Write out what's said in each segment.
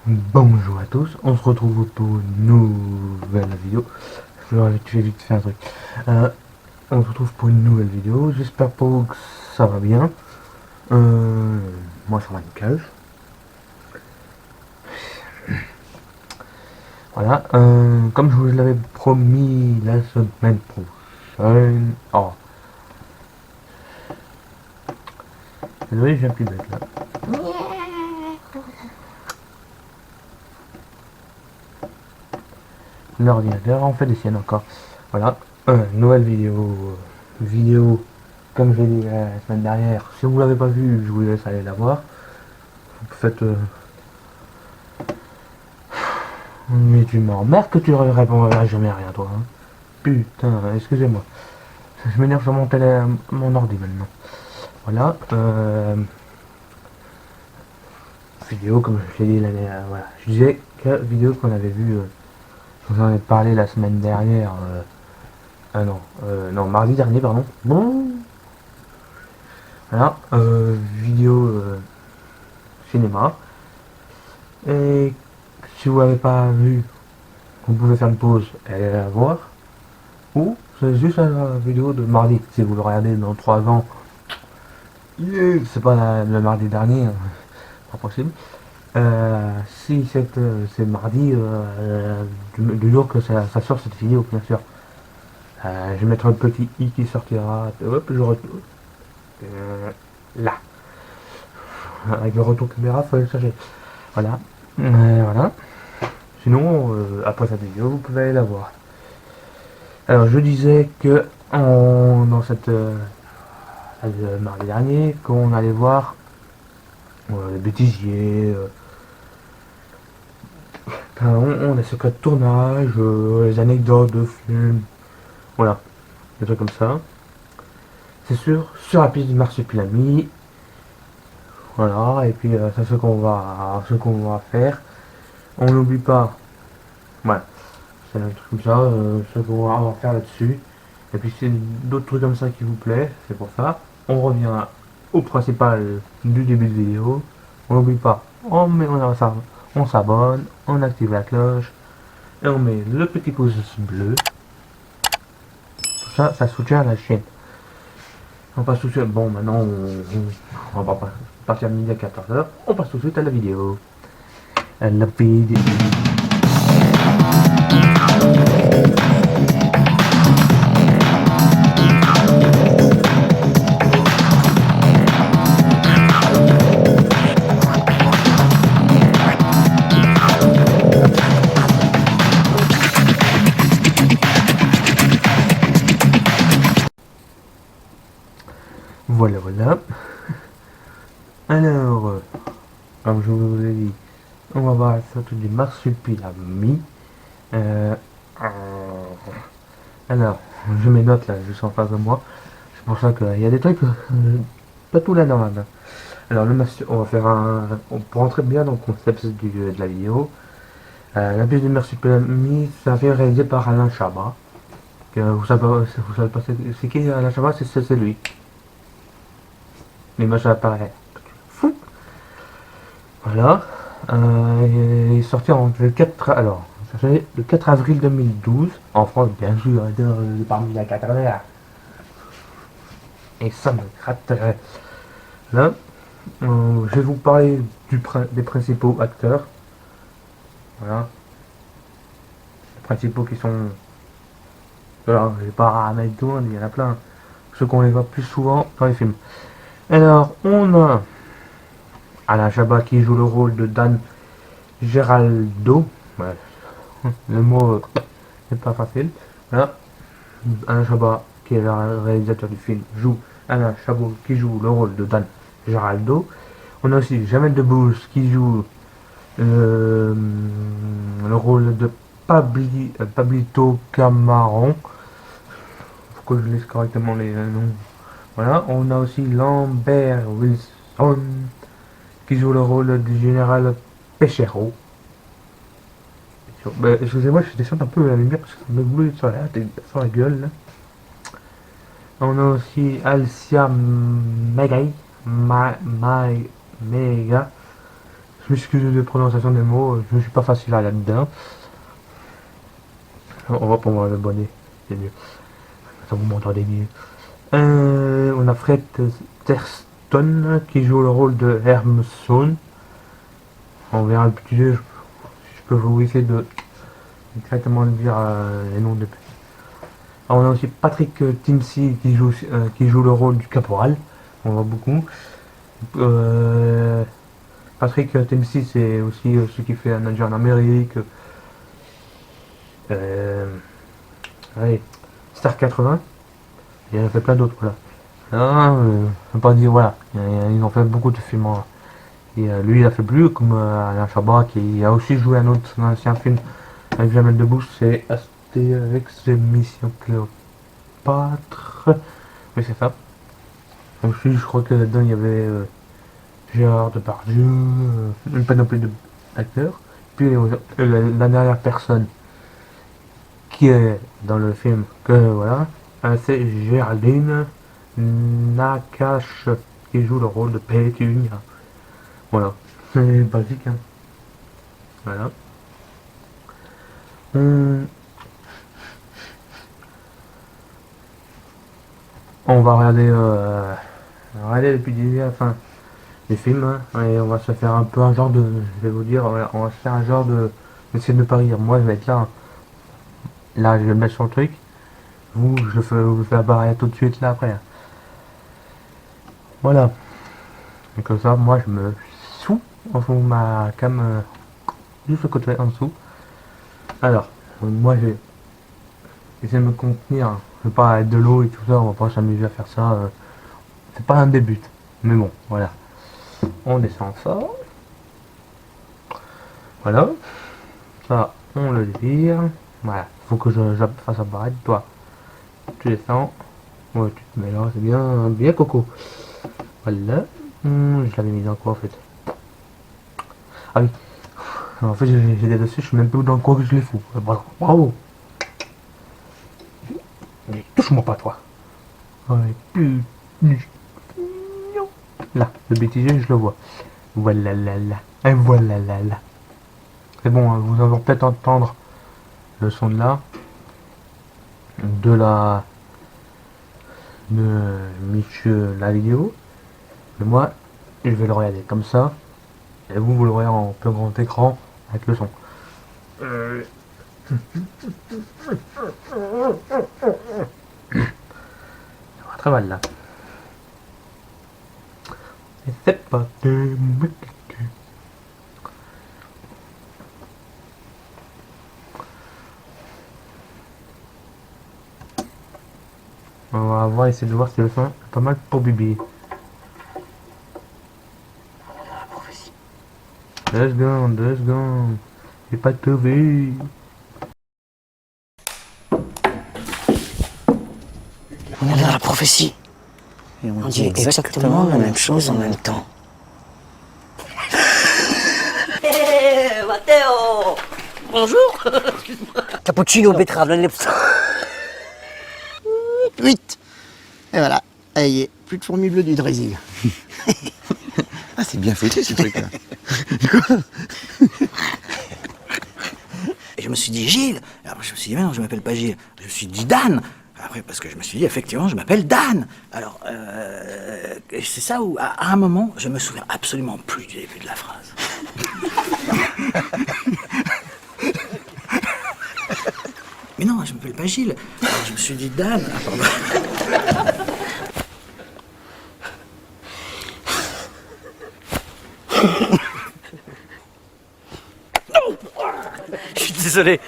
Bonjour à tous, on se retrouve pour une nouvelle vidéo. Je vais vite faire un truc. Euh, on se retrouve pour une nouvelle vidéo. J'espère pour vous que ça va bien. Moi ça va nickel. Voilà. Comme je vous l'avais promis la semaine prochaine. Oh, désolé, j'ai un petit bête là. L'ordinateur en fait des siennes encore. Voilà. Nouvelle vidéo. Comme je l'ai dit la semaine dernière. Si vous l'avez pas vu, je vous laisse aller la voir. Vous faites mais tu m'emmerdes que tu réponds jamais à rien, toi. Hein. Putain, excusez-moi. Je m'énerve sur mon ordi maintenant. Voilà. Vidéo, comme je l'ai dit l'année. Voilà. Je disais que vidéo qu'on avait vue. Je vous en ai parlé la semaine dernière. Ah non. Non, mardi dernier, pardon. Bon. Voilà. Vidéo cinéma. Et si vous n'avez pas vu, vous pouvez faire une pause et aller la voir. Ou c'est juste la vidéo de mardi. Si vous le regardez dans 3 ans, c'est pas le mardi dernier, hein, pas possible. Si c'est mardi, du jour que ça sort cette vidéo, bien sûr. Je vais mettre un petit i qui sortira. Hop, je retourne. Là. Avec le retour caméra, il faut aller le chercher. Voilà. Voilà. Sinon, après cette vidéo, vous pouvez aller la voir. Alors, je disais que dans cette mardi dernier, qu'on allait voir les bêtisiers, on a secrets de tournage, les anecdotes de films, voilà, des trucs comme ça. C'est sûr, sur la piste du marsupilami, voilà, et puis c'est ce qu'on va faire. On n'oublie pas, voilà, c'est un truc comme ça, ce qu'on va faire là-dessus. Et puis c'est d'autres trucs comme ça qui vous plaît, c'est pour ça. On revient au principal du début de vidéo. On n'oublie pas, on s'abonne, on active la cloche et on met le petit pouce bleu. Tout ça, ça soutient la chaîne. On passe tout de suite. Bon, maintenant on va partir à midi à 14h. On passe tout de suite à la vidéo. La vidéo. Voilà, voilà. Alors, comme je vous ai dit, on va voir surtout du marsupilami. Euh, euh, alors, je mes notes là, juste en face de moi. C'est pour ça qu'il y a des trucs, pas tout là normal. Alors, on va faire pour rentrer bien dans le concept de la vidéo. La pièce du marsupilami, c'est un film réalisé par Alain Chabat. Vous savez pas c'est qui Alain Chabat? C'est lui. L'image apparaît. Fou. Voilà. Il est sorti le 4, alors, le 4 avril 2012, en France, bien sûr, parmi la 4 heures. Et ça me gratterait. Là, je vais vous parler des principaux acteurs. Voilà. Les principaux qui sont. Alors, je vais pas à mettre tout, il y en a plein. Ceux qu'on les voit plus souvent dans les films. Alors, on a Alain Chabat qui joue le rôle de Dan Geraldo. Ouais, le mot n'est pas facile. Voilà. Alain Chabat, qui est le réalisateur du film, joue Alain Chabot qui joue le rôle de Dan Geraldo. On a aussi Jamel Debbouze qui joue le rôle de Pablito Camaron. Faut que je lise correctement les noms. Voilà. On a aussi Lambert Wilson qui joue le rôle du général Pechero. Bah, excusez-moi, je descends un peu la lumière parce que ça me brûle sur la gueule. Là. On a aussi Alcia Megai, Mega, Je m'excuse de prononciation des mots, je ne suis pas facile à là-dedans. On va pour moi le bonnet, c'est mieux. Ça vous m'entendez mieux. On a Fred Terston qui joue le rôle de Hermson. On verra le petit jeu. Je peux vous essayer de exactement dire les noms de. Alors, on a aussi Patrick Timsey qui joue le rôle du caporal. On voit beaucoup. Patrick Timsey, c'est aussi celui qui fait un Nager en Amérique. Allez, Star 80. Il en a fait plein d'autres. Voilà. Non, je ne pas dire, voilà. Ils ont fait beaucoup de films. Et lui, il a fait plus, comme Alain Chabat, qui a aussi joué un ancien film avec Jamel Debbouze, c'est Astérix et Mission Cléopâtre. Oui, c'est ça. Donc, je crois que là-dedans, il y avait Gérard Depardieu, une panoplie d'acteurs. Puis la dernière personne qui est dans le film, que voilà, c'est Géraldine Nakache, qui joue le rôle de Pétunia. Voilà, c'est basique, hein. Voilà. On va regarder depuis la fin des films, hein, et on va se faire un peu un genre de, je vais vous dire, on va se faire un genre de, essayer de ne pas rire. Moi, je vais être là, je vais me mettre sur le truc. Vous, vous le fais apparaître tout de suite là après. Voilà. Et comme ça, moi, je me sous en fond ma cam juste à côté en dessous. Alors, moi, je vais essayer de me contenir. Je vais pas être de l'eau et tout ça. On va pas s'amuser à faire ça. C'est pas un début. Mais bon, voilà. On descend ça. Voilà. Ça, on le vire. Voilà. Faut que je fasse apparaître. Toi, tu descends. Ouais, tu te mets là. C'est bien, bien coco. Voilà. Je l'avais mis dans quoi en fait? Ah oui. En fait, j'ai des dossiers, je sais même plus dans quoi que je les fous. Voilà. Bravo. Mais touche-moi pas, toi. Ouais. Là, le bêtisier, je le vois. Voilà là là. Et voilà là là. C'est bon, hein, vous allez peut-être entendre le son de là. De Michel la vidéo. Mais moi, je vais le regarder comme ça. Et vous, vous l'aurez en plein grand écran avec le son. Ça va très mal là. Et c'est pas de... On va essayer de voir si le son est pas mal pour Bibi. 2 secondes, 2 secondes. J'ai pas trouvé. On est dans la prophétie. Et on dit exactement la même chose en même temps. Hé, Matteo! Bonjour! Cappuccino, betterave, là, 8. Et voilà, ça y est, plus de fourmis bleues du Brésil. Ah, c'est bien foutu ce truc-là. Et je me suis dit Gilles. Et après, je me suis dit, mais non, je m'appelle pas Gilles. Je me suis dit Dan. Après, parce que je me suis dit, effectivement, je m'appelle Dan. Alors, c'est ça où, à un moment, je me souviens absolument plus du début de la phrase. Mais non, je m'appelle pas Gilles. Alors, je me suis dit Dan. Ah, pardon. Je suis désolé.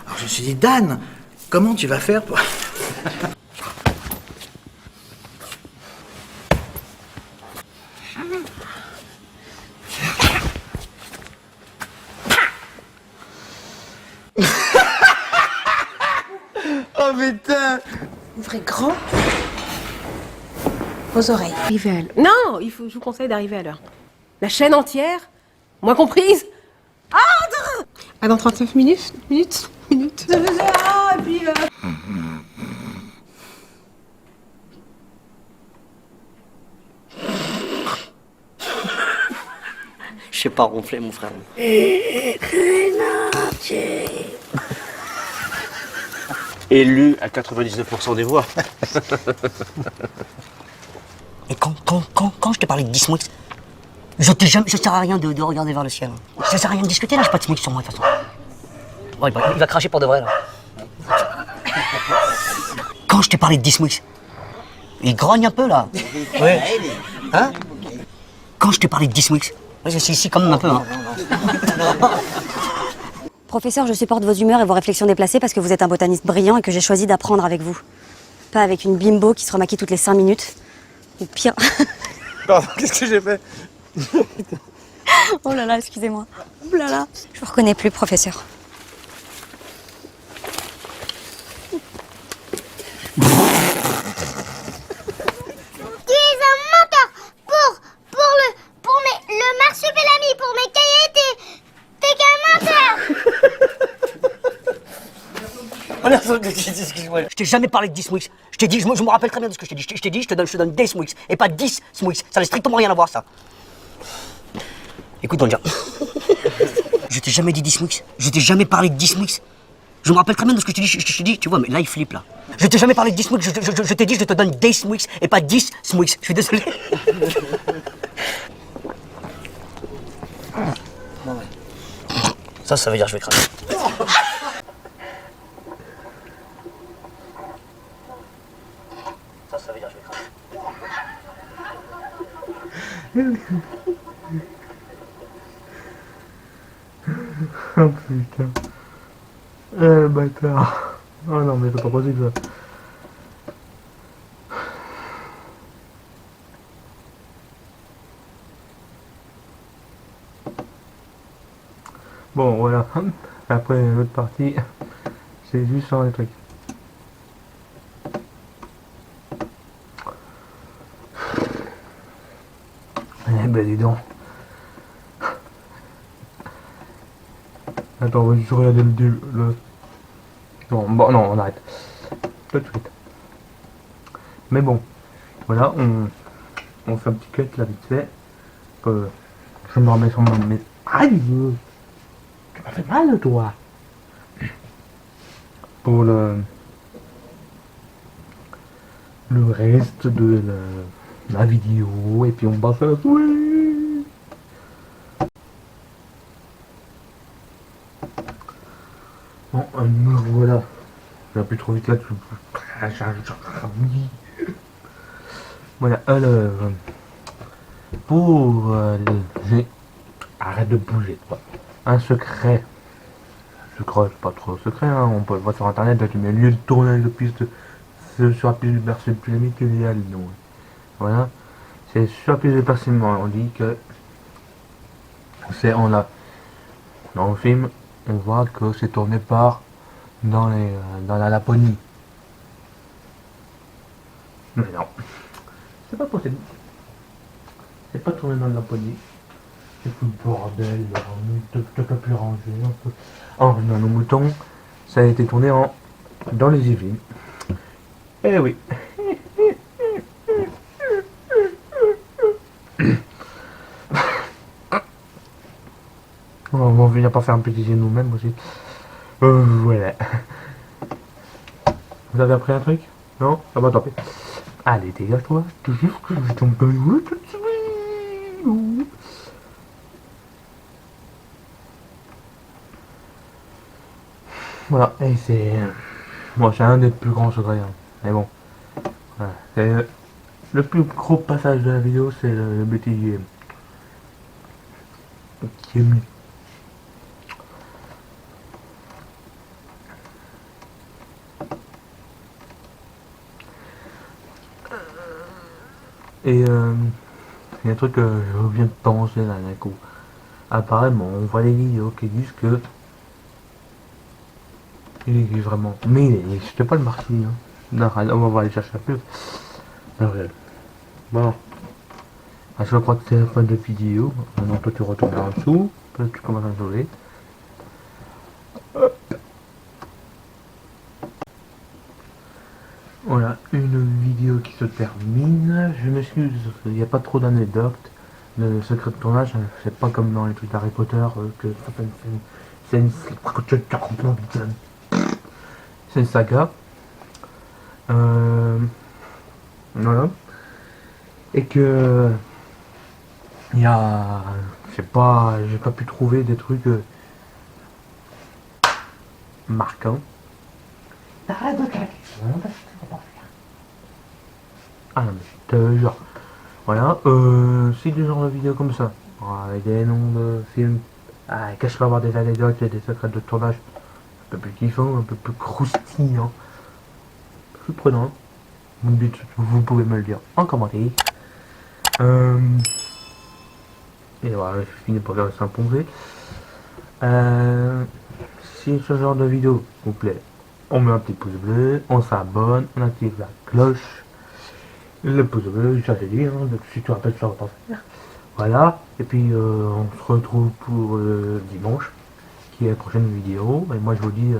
Alors je me suis dit, Dan, comment tu vas faire pour... Oh putain! Ouvrez grand vos oreilles. Arrivez à l'heure. Non, je vous conseille d'arriver à l'heure. La chaîne entière, moi comprise. Ah, dans 39 minutes. Et puis... sais pas ronfler, mon frère. Élu à 99% des voix. Et quand je te parlais de Dismwix, je sers à rien de regarder vers le ciel. Ça sert à rien de discuter là, j'ai pas de Smwix sur moi de toute façon. Ouais, il va cracher pour de vrai là. Quand je t'ai parlé de Dismwix, il grogne un peu là. Ouais. Hein? Quand je t'ai parlé de Dismwix, ouais, c'est ici quand même un peu. Hein. Professeur, je supporte vos humeurs et vos réflexions déplacées parce que vous êtes un botaniste brillant et que j'ai choisi d'apprendre avec vous. Pas avec une bimbo qui se remaquille toutes les 5 minutes. Ou pire. Pardon, qu'est-ce que j'ai fait? Oh là là, excusez-moi. Oh là là. Je vous reconnais plus, professeur. Tu es un menteur pour le marsupilami, pour mes cahiers, t'es qu'un menteur. Excuse-moi. Je t'ai jamais parlé de Dismwix. Je t'ai dit, je me rappelle très bien de ce que je t'ai dit. Je t'ai dit, je te donne des Smwix et pas 10 Smwix. Ça n'a strictement rien à voir, ça. Écoute, on dire. Je t'ai jamais dit Dismwix. Je t'ai jamais parlé de Dismwix. Je me rappelle très bien de ce que je t'ai dit. Je t'ai dit, tu vois, mais là, il flippe, là. Je t'ai jamais parlé de Dismwix. Je t'ai dit, je te donne des Smwix et pas 10 Smwix. Je suis désolé. Ça veut dire que je vais craquer. Ça veut dire que je vais craquer. Oh putain. Bâtard. Oh non, mais c'est pas possible ça. Bon, voilà. Après l'autre partie, c'est juste sur les trucs. Eh ben dis donc. Attends, on va juste regarder le... Non, bon, non, on arrête. Tout de suite. Mais bon, voilà, on fait un petit cut là vite fait. Que je me remets sur mon... Aïe! Tu m'as fait mal, toi! Pour le reste de la vidéo, et puis on passe à la soirée! Bon, me voilà. J'ai plus trop vite là, voilà, alors... Pour arrête de bouger, quoi. Un secret. Secret, c'est pas trop secret, hein. On peut le voir sur internet, là, tu mets lieu de tournage de piste sur la piste du marsupilami que il y a le nom. Voilà. C'est sur la piste du marsupilami, on dit que c'est en là. Dans le film, on voit que c'est tourné par dans la Laponie. Mais non. C'est pas possible. C'est pas tourné dans la Laponie. C'est tout le bordel, t'as pas pu ranger un peu. En dans nos moutons, ça a été tourné dans les Yvelines. Eh oui. On va venir pas faire un petit jeu nous-mêmes aussi. Voilà. Vous avez appris un truc? Non? Ah bah tant pis. Allez, dégage-toi. Toujours que je tombe pas tout de suite. Voilà, et c'est... Bon, c'est un des plus grands secrets, hein. Mais bon. Voilà. C'est le plus gros passage de la vidéo, c'est le bêtisier. Qui est mis. Et il y a un truc que je viens de penser là d'un coup. Apparemment, on voit des vidéos qui disent que il existe vraiment. Mais il n'existe pas le marquis. Hein. Non, on va aller chercher un peu. Bon. Ah, je crois que c'est la fin de la vidéo. Maintenant, toi tu retournes en dessous. Peut-être que tu commences à jouer. Voilà, une vidéo qui se termine. Je m'excuse, il n'y a pas trop d'anecdotes. Le secret de tournage, c'est pas comme dans les trucs d'Harry Potter, que c'est une saga. Voilà. Et que il y a, j'ai pas pu trouver des trucs marquants. Arrête de claquer. Ah non mais je te jure. Voilà, si des genres de vidéos comme ça, avec des noms de films, que je peux avoir des anecdotes et des secrets de tournage un peu plus kiffants, un peu plus croustillants, je suis prenant. Mon but, vous pouvez me le dire en commentaire. Et voilà, je finis par faire le simple. Si ce genre de vidéo vous plaît, on met un petit pouce bleu, on s'abonne, on active la cloche. Le pouce bleu, ça c'est dit, hein, si tu rappelles ça, on va faire. Voilà, et puis on se retrouve pour dimanche, qui est la prochaine vidéo. Et moi je vous dis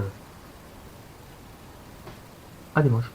à dimanche.